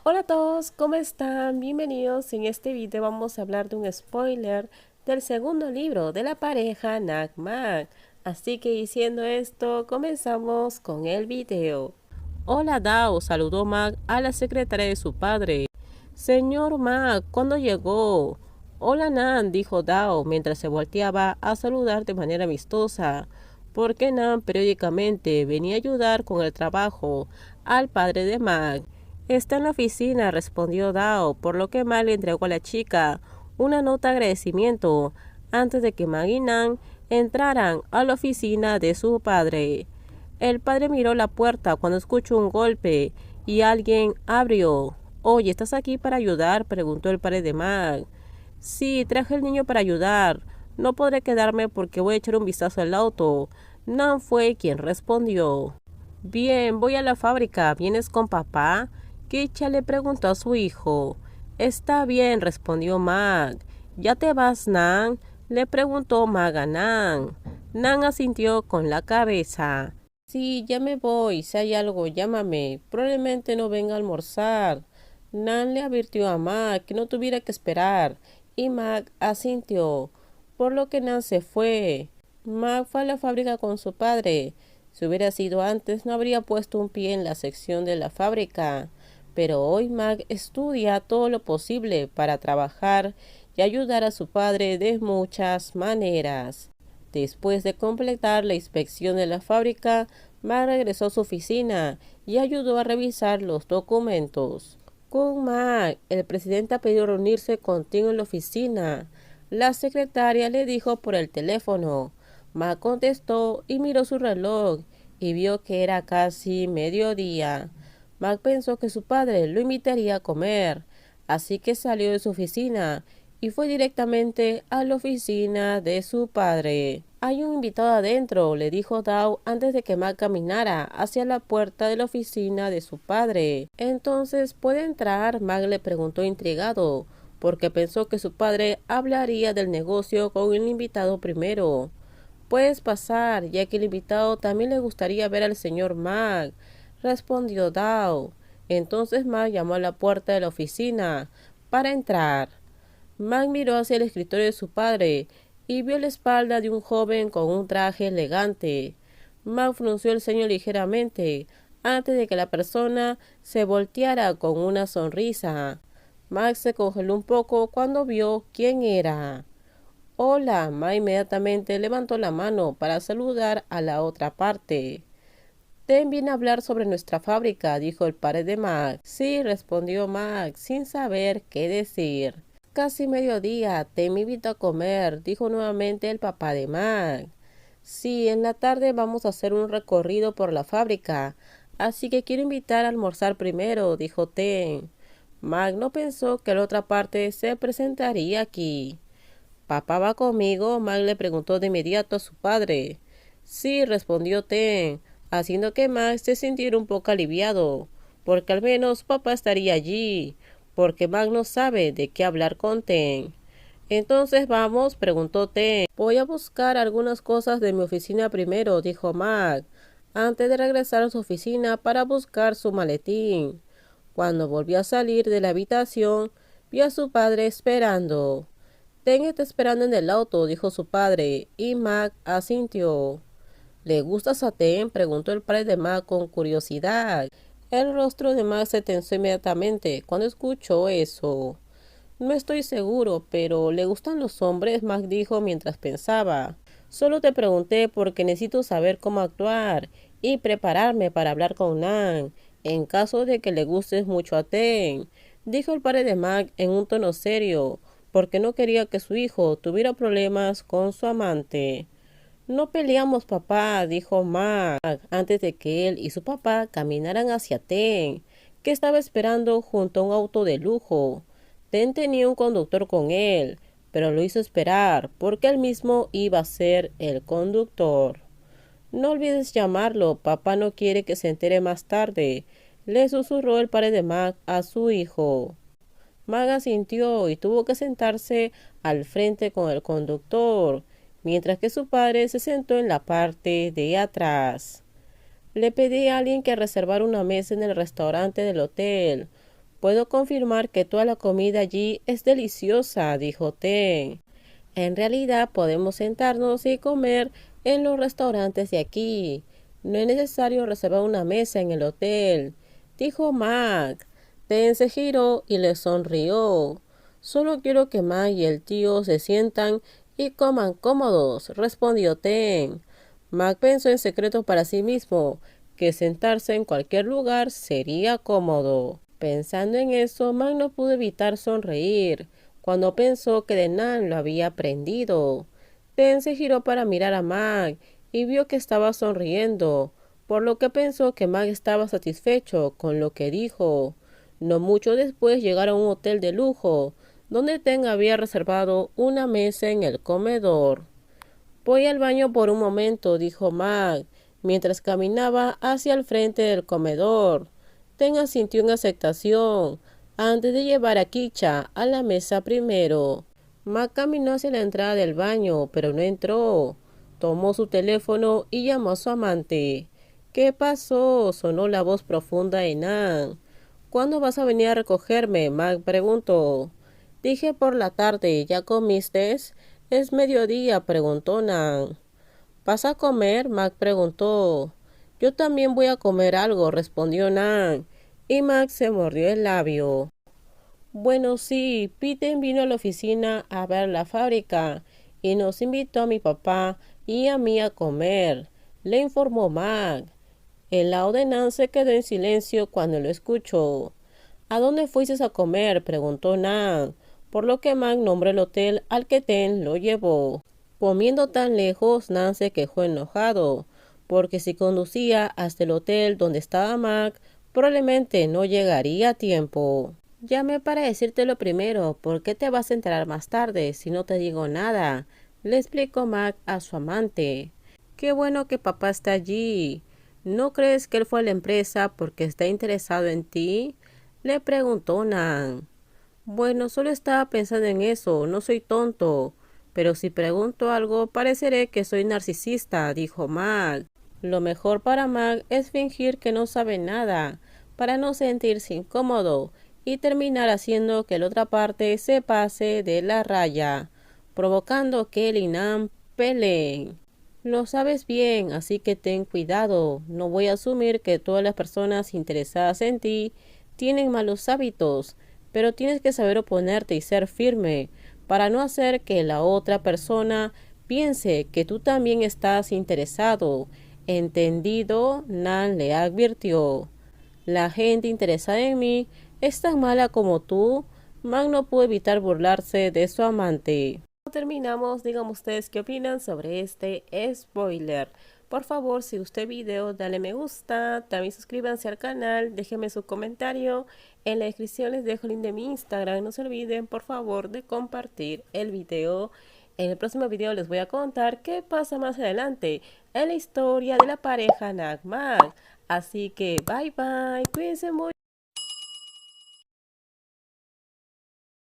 Hola a todos, ¿cómo están? Bienvenidos. En este video vamos a hablar de un spoiler del segundo libro de la pareja Nagmak. Así que diciendo esto, comenzamos con el video. Hola Dao, saludó Mag a la secretaria de su padre. Señor Mag, ¿cuándo llegó? Hola Nan, dijo Dao mientras se volteaba a saludar de manera amistosa, porque Nan periódicamente venía a ayudar con el trabajo al padre de Mag. Está en la oficina, respondió Dao, por lo que Mag le entregó a la chica una nota de agradecimiento antes de que Mag y Nan entraran a la oficina de su padre. El padre miró la puerta cuando escuchó un golpe y alguien abrió. Oye, ¿estás aquí para ayudar?, preguntó el padre de Mag. Sí, traje al niño para ayudar. No podré quedarme porque voy a echar un vistazo al auto. Nan fue quien respondió. Bien, voy a la fábrica. ¿Vienes con papá? Keisha le preguntó a su hijo. Está bien, respondió Mag. ¿Ya te vas, Nan?, le preguntó Mag a Nan. Nan asintió con la cabeza. Sí, ya me voy. Si hay algo, llámame. Probablemente no venga a almorzar. Nan le advirtió a Mag que no tuviera que esperar, y Mag asintió, por lo que Nan se fue. Mag fue a la fábrica con su padre. Si hubiera sido antes, no habría puesto un pie en la sección de la fábrica. Pero hoy Mag estudia todo lo posible para trabajar y ayudar a su padre de muchas maneras. Después de completar la inspección de la fábrica, Mag regresó a su oficina y ayudó a revisar los documentos. Con Mag, el presidente ha pedido reunirse contigo en la oficina. La secretaria le dijo por el teléfono. Mag contestó y miró su reloj y vio que era casi mediodía. Mag pensó que su padre lo invitaría a comer, así que salió de su oficina y fue directamente a la oficina de su padre. Hay un invitado adentro, le dijo Dao antes de que Mag caminara hacia la puerta de la oficina de su padre. Entonces, ¿puede entrar?, Mag le preguntó intrigado, porque pensó que su padre hablaría del negocio con el invitado primero. Puedes pasar, ya que el invitado también le gustaría ver al señor Mag, respondió Dao. Entonces Mag llamó a la puerta de la oficina para entrar. Mag miró hacia el escritorio de su padre y vio la espalda de un joven con un traje elegante. Mag frunció el ceño ligeramente antes de que la persona se volteara con una sonrisa. Mag se congeló un poco cuando vio quién era. Hola, Mag inmediatamente levantó la mano para saludar a la otra parte. Ten bien a hablar sobre nuestra fábrica, dijo el padre de Mag. Sí, respondió Mag, sin saber qué decir. Casi mediodía, te me invito a comer, dijo nuevamente el papá de Mag. Sí, en la tarde vamos a hacer un recorrido por la fábrica, así que quiero invitar a almorzar primero, dijo Ten. Mag no pensó que la otra parte se presentaría aquí. ¿Papá va conmigo?, Mag le preguntó de inmediato a su padre. Sí, respondió Ten, haciendo que Mag se sintiera un poco aliviado, porque al menos papá estaría allí, porque Mag no sabe de qué hablar con Ten. Entonces vamos, preguntó Ten. Voy a buscar algunas cosas de mi oficina primero, dijo Mag, antes de regresar a su oficina para buscar su maletín. Cuando volvió a salir de la habitación, vio a su padre esperando. Ten está esperando en el auto, dijo su padre, y Mag asintió. ¿Le gustas a Ten?, preguntó el padre de Mag con curiosidad. El rostro de Mag se tensó inmediatamente cuando escuchó eso. No estoy seguro, pero ¿le gustan los hombres?, Mag dijo mientras pensaba. Solo te pregunté porque necesito saber cómo actuar y prepararme para hablar con Nan, en caso de que le gustes mucho a Ten, dijo el padre de Mag en un tono serio, porque no quería que su hijo tuviera problemas con su amante. No peleamos, papá, dijo Mag, antes de que él y su papá caminaran hacia Ten, que estaba esperando junto a un auto de lujo. Ten tenía un conductor con él, pero lo hizo esperar porque él mismo iba a ser el conductor. No olvides llamarlo, papá no quiere que se entere más tarde, le susurró el padre de Mag a su hijo. Mag asintió y tuvo que sentarse al frente con el conductor, mientras que su padre se sentó en la parte de atrás. Le pedí a alguien que reservara una mesa en el restaurante del hotel. Puedo confirmar que toda la comida allí es deliciosa, dijo Ten. En realidad podemos sentarnos y comer en los restaurantes de aquí. No es necesario reservar una mesa en el hotel, dijo Mac. Ten se giró y le sonrió. Solo quiero que Mac y el tío se sientan y coman cómodos, respondió Ten. Mac pensó en secreto para sí mismo que sentarse en cualquier lugar sería cómodo. Pensando en eso, Mac no pudo evitar sonreír cuando pensó que Nan lo había aprendido. Ten se giró para mirar a Mac y vio que estaba sonriendo, por lo que pensó que Mac estaba satisfecho con lo que dijo. No mucho después llegaron a un hotel de lujo, donde Ten había reservado una mesa en el comedor. Voy al baño por un momento, dijo Mac, mientras caminaba hacia el frente del comedor. Ten asintió en aceptación, antes de llevar a Kicha a la mesa primero. Mac caminó hacia la entrada del baño, pero no entró. Tomó su teléfono y llamó a su amante. ¿Qué pasó? Sonó la voz profunda de Nan. ¿Cuándo vas a venir a recogerme? Mac preguntó. Dije por la tarde, ¿ya comiste? Es mediodía, preguntó Nan. ¿Vas a comer? Mac preguntó. Yo también voy a comer algo, respondió Nan. Y Mac se mordió el labio. Bueno, sí, Peter vino a la oficina a ver la fábrica y nos invitó a mi papá y a mí a comer, le informó Mac. El lado de Nan se quedó en silencio cuando lo escuchó. ¿A dónde fuiste a comer? Preguntó Nan, por lo que Mac nombró el hotel al que Ten lo llevó. Comiendo tan lejos, Nan se quejó enojado, porque si conducía hasta el hotel donde estaba Mac, probablemente no llegaría a tiempo. Llamé para decirte lo primero, ¿por qué te vas a enterar más tarde si no te digo nada? Le explicó Mac a su amante. Qué bueno que papá está allí. ¿No crees que él fue a la empresa porque está interesado en ti? Le preguntó Nan. Bueno, solo estaba pensando en eso, no soy tonto. Pero si pregunto algo, pareceré que soy narcisista, dijo Mac. Lo mejor para Mac es fingir que no sabe nada, para no sentirse incómodo y terminar haciendo que la otra parte se pase de la raya, provocando que él y Nan peleen. Lo sabes bien, así que ten cuidado. No voy a asumir que todas las personas interesadas en ti tienen malos hábitos, pero tienes que saber oponerte y ser firme para no hacer que la otra persona piense que tú también estás interesado. ¿Entendido? Nan le advirtió. La gente interesada en mí es tan mala como tú. Mac no pudo evitar burlarse de su amante. Terminamos, díganme ustedes qué opinan sobre este spoiler. Por favor, si gustó el video, dale me gusta, también suscríbanse al canal, déjenme su comentario. En la descripción les dejo el link de mi Instagram. No se olviden, por favor, de compartir el video. En el próximo video les voy a contar qué pasa más adelante en la historia de la pareja Nag Mac. Así que bye bye, cuídense mucho.